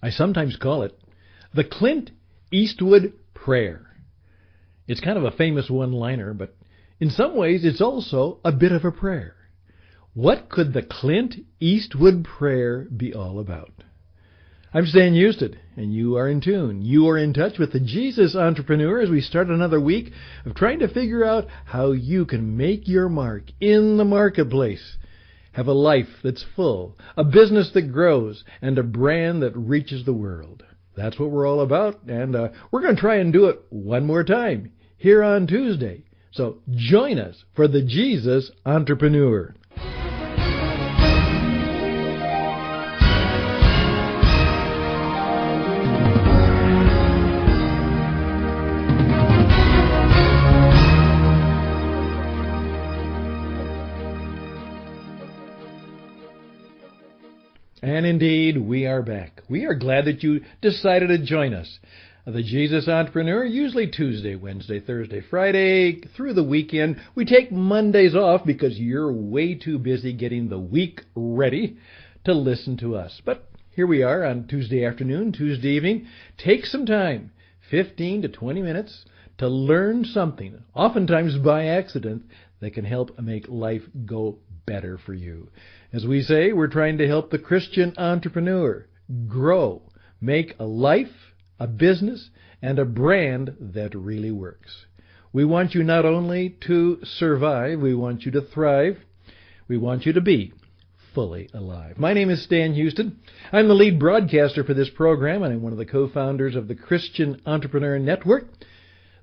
I sometimes call it the Clint Eastwood Prayer. It's kind of a famous one-liner, but in some ways it's also a bit of a prayer. What could the Clint Eastwood Prayer be all about? I'm Stan Houston, and you are in tune. You are in touch with the Jesus Entrepreneur as we start another week of trying to figure out how you can make your mark in the marketplace. Have a life that's full, a business that grows, and a brand that reaches the world. That's what we're all about, and we're going to try and do it one more time here on Tuesday. So join us for the Jesus Entrepreneur. And indeed, we are back. We are glad that you decided to join us. The Jesus Entrepreneur, usually Tuesday, Wednesday, Thursday, Friday, through the weekend. We take Mondays off because you're way too busy getting the week ready to listen to us. But here we are on Tuesday afternoon, Tuesday evening. Take some time, 15 to 20 minutes, to learn something, oftentimes by accident, that can help make life go better for you. As we say, we're trying to help the Christian entrepreneur grow, make a life, a business, and a brand that really works. We want you not only to survive, we want you to thrive. We want you to be fully alive. My name is Stan Houston. I'm the lead broadcaster for this program, and I'm one of the co-founders of the Christian Entrepreneur Network.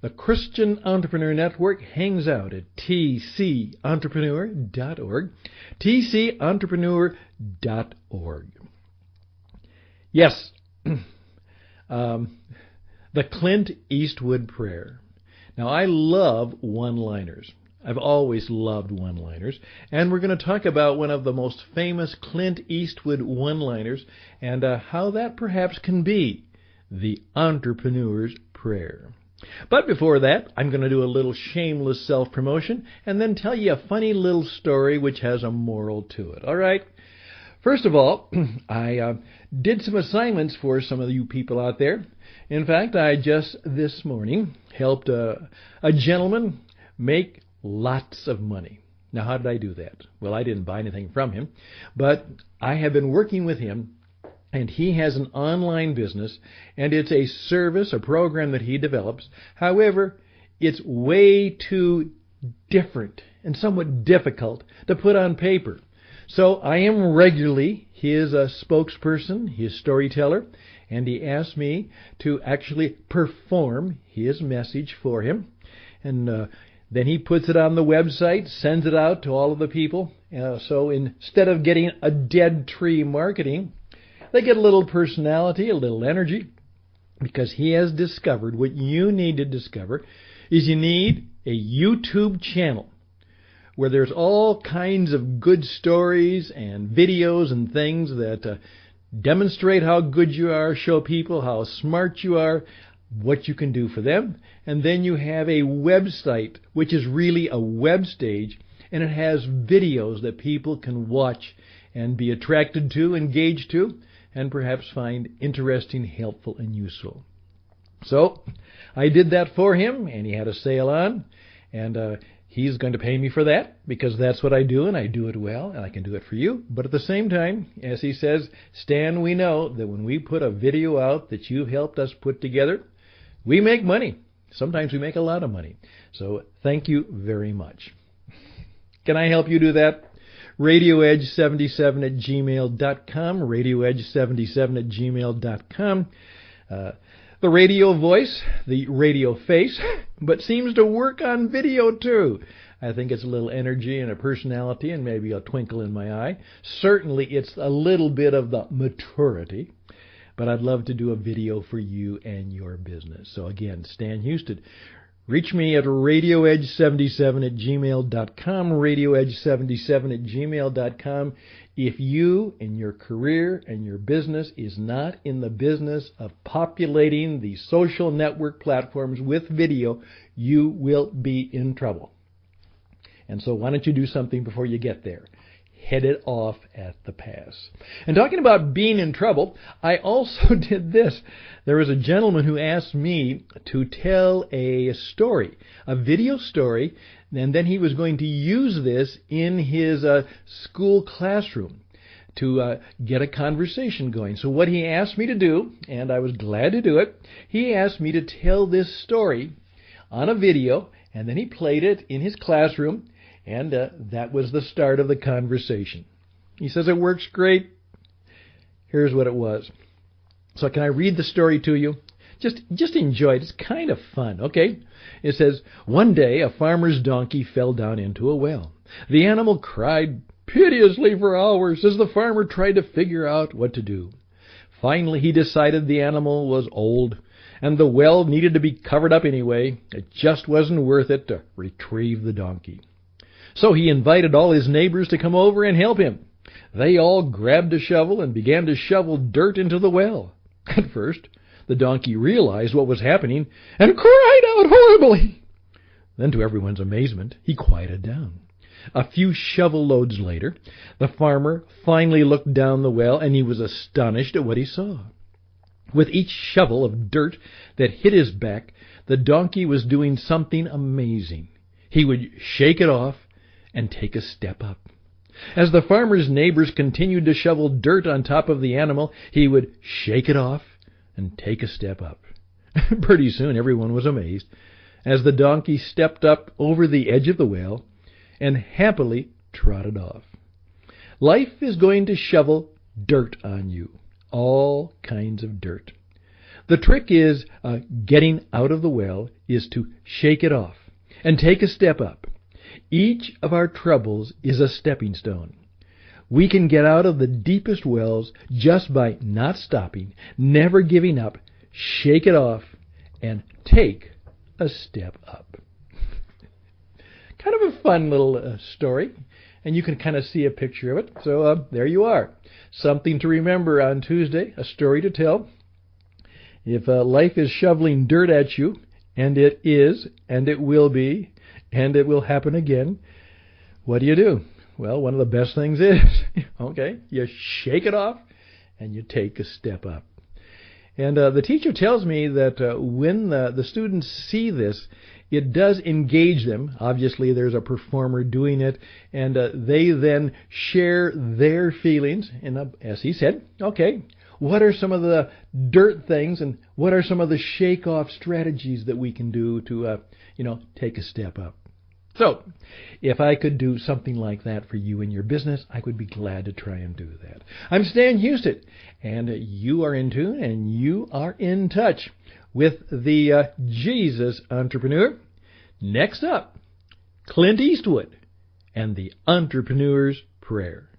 The Christian Entrepreneur Network hangs out at tcentrepreneur.org, tcentrepreneur.org. Yes, the Clint Eastwood Prayer. Now, I love one-liners. I've always loved one-liners, and we're going to talk about one of the most famous Clint Eastwood one-liners and how that perhaps can be the entrepreneur's prayer. But before that, I'm going to do a little shameless self-promotion and then tell you a funny little story which has a moral to it. All right? First of all, I did some assignments for some of you people out there. In fact, I just this morning helped a gentleman make lots of money. Now, how did I do that? Well, I didn't buy anything from him, but I have been working with him. And he has an online business, and it's a service, a program that he develops. However, it's way too different and somewhat difficult to put on paper. So I am regularly his spokesperson, his storyteller, and he asked me to actually perform his message for him. And then he puts it on the website, sends it out to all of the people. So instead of getting a dead tree marketing, they get a little personality, a little energy, because he has discovered what you need to discover is you need a YouTube channel where there's all kinds of good stories and videos and things that demonstrate how good you are, show people how smart you are, what you can do for them. And then you have a website, which is really a web stage, and it has videos that people can watch and be attracted to, engaged to, and perhaps find interesting, helpful, and useful. So I did that for him, and he had a sale on, and he's going to pay me for that because that's what I do, and I do it well, and I can do it for you. But at the same time, as he says, Stan, we know that when we put a video out that you've helped us put together, we make money. Sometimes we make a lot of money. So thank you very much. Can I help you do that? RadioEdge77@gmail.com, RadioEdge77@gmail.com. The radio voice, the radio face, but seems to work on video too. I think it's a little energy and a personality and maybe a twinkle in my eye. Certainly it's a little bit of the maturity, but I'd love to do a video for you and your business. So again, Stan Houston. Reach me at radioedge77@gmail.com, radioedge77@gmail.com. If you in your career and your business is not in the business of populating the social network platforms with video, you will be in trouble. And so why don't you do something before you get there? headed off at the pass. And talking about being in trouble, I also did this. There was a gentleman who asked me to tell a story, a video story, and then he was going to use this in his school classroom to get a conversation going. So what he asked me to do, and I was glad to do it, he asked me to tell this story on a video, and then he played it in his classroom, and that was the start of the conversation. He says it works great. Here's what it was. So can I read the story to you? Just enjoy it. It's kind of fun, okay? It says, one day a farmer's donkey fell down into a well. The animal cried piteously for hours as the farmer tried to figure out what to do. Finally, he decided the animal was old, and the well needed to be covered up anyway. It just wasn't worth it to retrieve the donkey. So he invited all his neighbors to come over and help him. They all grabbed a shovel and began to shovel dirt into the well. At first, the donkey realized what was happening and cried out horribly. Then, to everyone's amazement, he quieted down. A few shovel loads later, the farmer finally looked down the well, and he was astonished at what he saw. With each shovel of dirt that hit his back, the donkey was doing something amazing. He would shake it off and take a step up. As the farmer's neighbors continued to shovel dirt on top of the animal, he would shake it off and take a step up. Pretty soon everyone was amazed as the donkey stepped up over the edge of the well and happily trotted off. Life is going to shovel dirt on you, all kinds of dirt. The trick is getting out of the well is to shake it off and take a step up. Each of our troubles is a stepping stone. We can get out of the deepest wells just by not stopping, never giving up, shake it off, and take a step up. Kind of a fun little story, and you can kind of see a picture of it. So there you are. Something to remember on Tuesday, a story to tell. If life is shoveling dirt at you, and it is, and it will be, and it will happen again, what do? Well, one of the best things is, you shake it off and you take a step up. And the teacher tells me that when the students see this, it does engage them. Obviously, there's a performer doing it, and they then share their feelings. And as he said, what are some of the dirt things, and what are some of the shake-off strategies that we can do to, take a step up? So, if I could do something like that for you in your business, I would be glad to try and do that. I'm Stan Houston, and you are in tune, and you are in touch with the Jesus Entrepreneur. Next up, Clint Eastwood and the Entrepreneur's Prayer.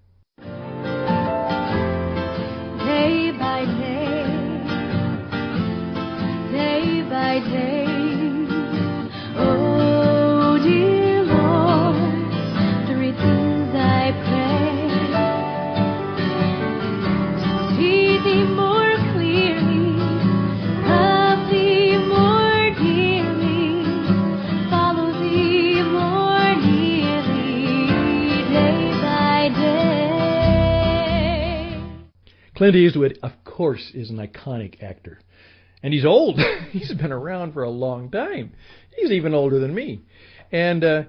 Day by day, day by day, oh dear Lord, three things I pray: to see Thee more clearly, love Thee more dearly, follow Thee more nearly, day by day. Clint Eastwood, of course, is an iconic actor. And he's old. He's been around for a long time. He's even older than me. And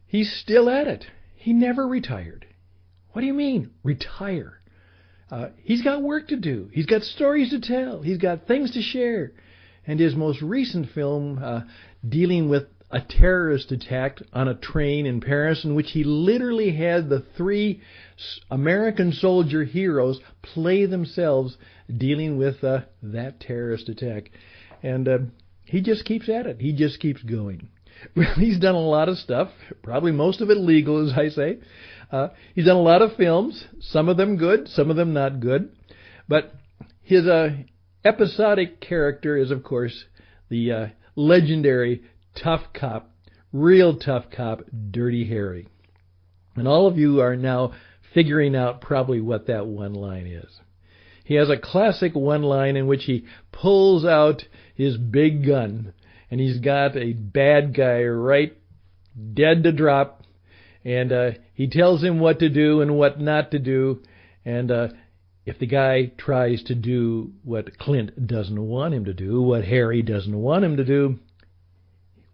he's still at it. He never retired. What do you mean, retire? He's got work to do. He's got stories to tell. He's got things to share. And his most recent film dealing with a terrorist attack on a train in Paris, in which he literally had the three American soldier heroes play themselves dealing with that terrorist attack. And he just keeps at it. He just keeps going. Well, he's done a lot of stuff, probably most of it legal, as I say. He's done a lot of films, some of them good, some of them not good. But his episodic character is, of course, the legendary tough cop, real tough cop, Dirty Harry. And all of you are now figuring out probably what that one line is. He has a classic one line in which he pulls out his big gun, and he's got a bad guy right dead to drop, and he tells him what to do and what not to do. And if the guy tries to do what Clint doesn't want him to do, what Harry doesn't want him to do,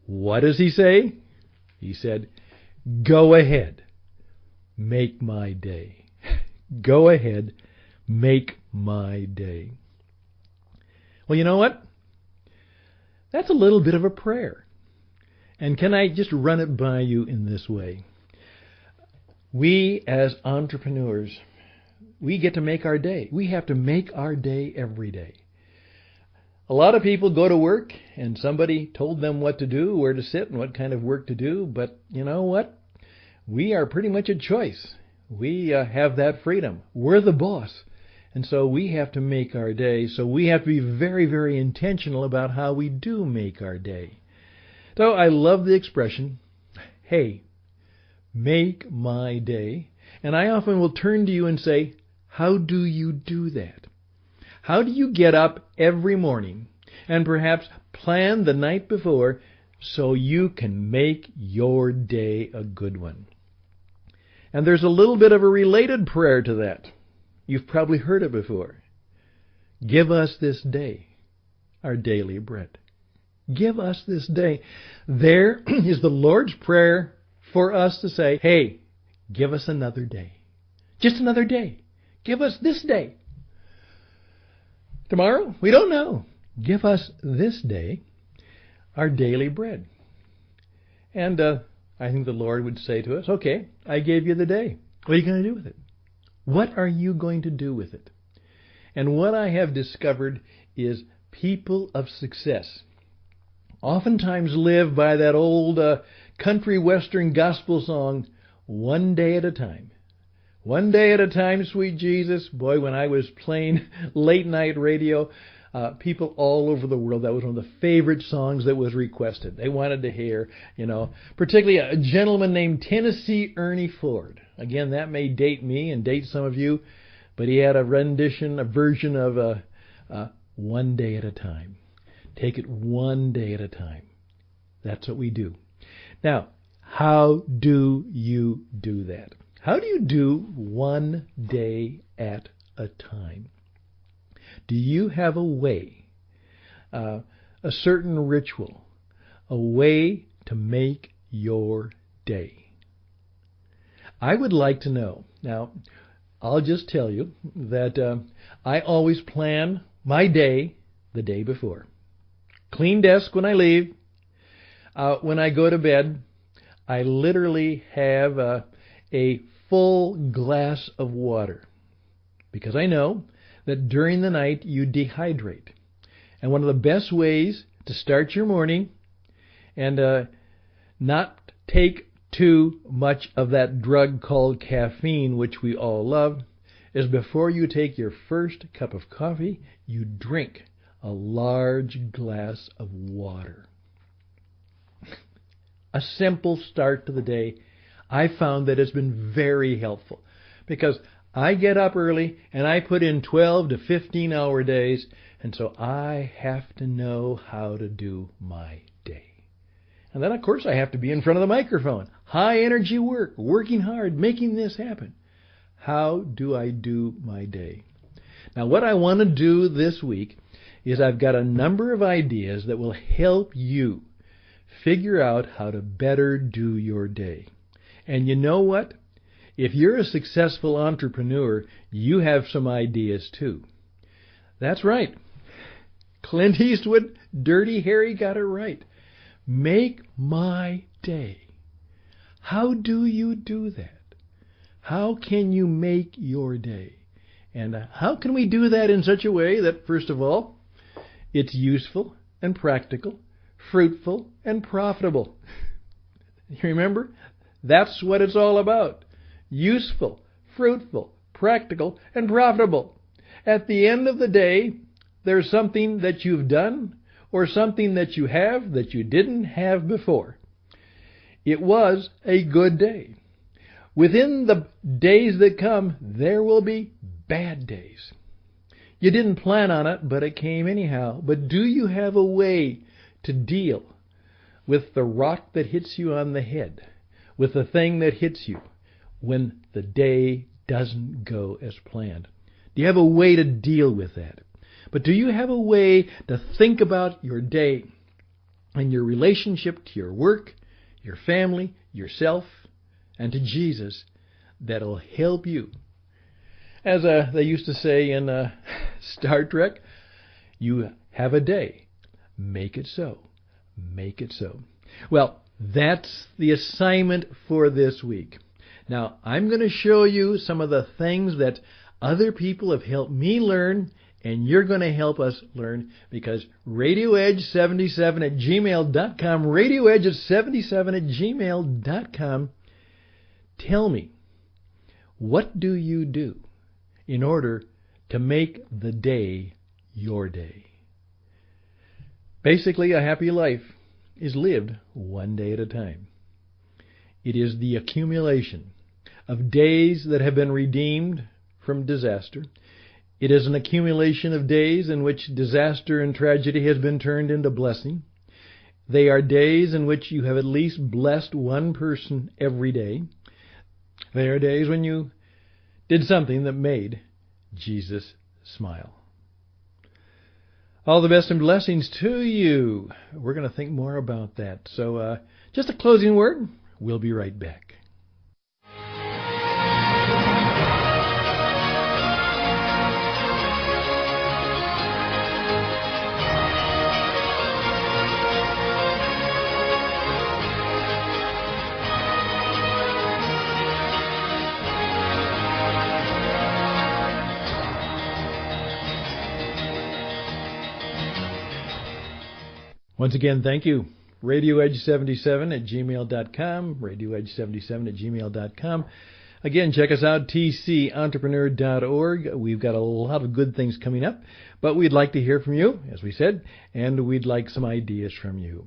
what does he say? He said, "Go ahead, make my day." Go ahead, make my day. Well, you know what? That's a little bit of a prayer. And can I just run it by you in this way? We as entrepreneurs, we get to make our day. We have to make our day every day. A lot of people go to work and somebody told them what to do, where to sit, and what kind of work to do. But you know what? We are pretty much a choice. We have that freedom. We're the boss. And so we have to make our day. So we have to be very, very intentional about how we do make our day. So I love the expression, "Hey, make my day." And I often will turn to you and say, how do you do that? How do you get up every morning and perhaps plan the night before so you can make your day a good one? And there's a little bit of a related prayer to that. You've probably heard it before. Give us this day our daily bread. Give us this day. There is the Lord's Prayer for us to say, hey, give us another day. Just another day. Give us this day. Tomorrow? We don't know. Give us this day our daily bread. And I think the Lord would say to us, okay, I gave you the day. What are you going to do with it? What are you going to do with it? And what I have discovered is people of success oftentimes live by that old country western gospel song, one day at a time. One day at a time, sweet Jesus. Boy, when I was playing late night radio, people all over the world, that was one of the favorite songs that was requested. They wanted to hear, particularly a gentleman named Tennessee Ernie Ford. Again, that may date me and date some of you, but he had a version of one day at a time. Take it one day at a time. That's what we do. Now, how do you do that? How do you do one day at a time? Do you have a way, a certain ritual, a way to make your day? I would like to know. Now, I'll just tell you that I always plan my day the day before. Clean desk when I leave. When I go to bed, I literally have a full glass of water because I know that during the night you dehydrate. And one of the best ways to start your morning and not take too much of that drug called caffeine, which we all love, is before you take your first cup of coffee, you drink a large glass of water. A simple start to the day. I found that it's been very helpful because I get up early and I put in 12 to 15-hour days, and so I have to know how to do my day. And then, of course, I have to be in front of the microphone. High energy work, working hard, making this happen. How do I do my day? Now, what I want to do this week is I've got a number of ideas that will help you figure out how to better do your day. And you know what? If you're a successful entrepreneur, you have some ideas too. That's right. Clint Eastwood, Dirty Harry got it right. Make my day. How do you do that? How can you make your day? And how can we do that in such a way that, first of all, it's useful and practical, fruitful and profitable? You remember? That's what it's all about. Useful, fruitful, practical, and profitable. At the end of the day, there's something that you've done or something that you have that you didn't have before. It was a good day. Within the days that come, there will be bad days. You didn't plan on it, but it came anyhow. But do you have a way to deal with the rock that hits you on the head with the thing that hits you when the day doesn't go as planned? Do you have a way to deal with that? But do you have a way to think about your day and your relationship to your work, your family, yourself, and to Jesus that'll help you? As they used to say in Star Trek, you have a day. Make it so. Make it so. Well, that's the assignment for this week. Now, I'm going to show you some of the things that other people have helped me learn, and you're going to help us learn, because RadioEdge77@gmail.com, RadioEdge77@gmail.com, tell me, what do you do in order to make the day your day? Basically, a happy life is lived one day at a time. It is the accumulation of days that have been redeemed from disaster. It is an accumulation of days in which disaster and tragedy has been turned into blessing. They are days in which you have at least blessed one person every day. They are days when you did something that made Jesus smile. All the best and blessings to you. We're going to think more about that. So just a closing word. We'll be right back. Once again, thank you. RadioEdge77@gmail.com, RadioEdge77@gmail.com. Again, check us out, tcentrepreneur.org. We've got a lot of good things coming up, but we'd like to hear from you, as we said, and we'd like some ideas from you.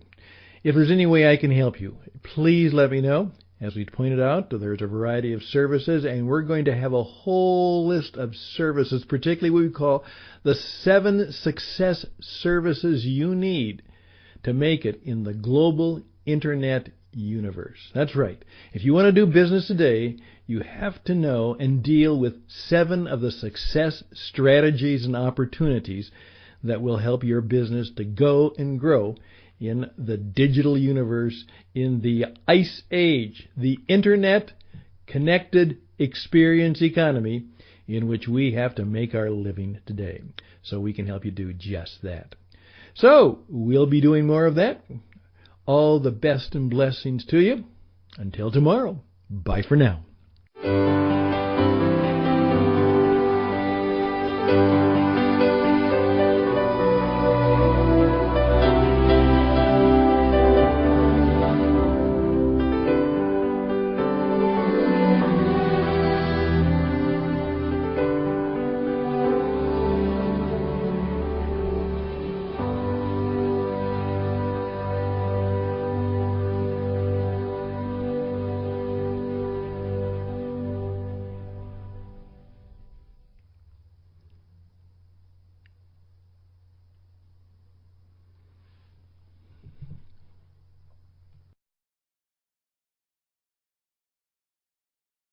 If there's any way I can help you, please let me know. As we pointed out, there's a variety of services, and we're going to have a whole list of services, particularly what we call the 7 success services you need to make it in the global internet universe. That's right. If you want to do business today, you have to know and deal with 7 of the success strategies and opportunities that will help your business to go and grow in the digital universe, in the ice age, the internet connected experience economy in which we have to make our living today. So we can help you do just that. So, we'll be doing more of that. All the best and blessings to you. Until tomorrow, bye for now.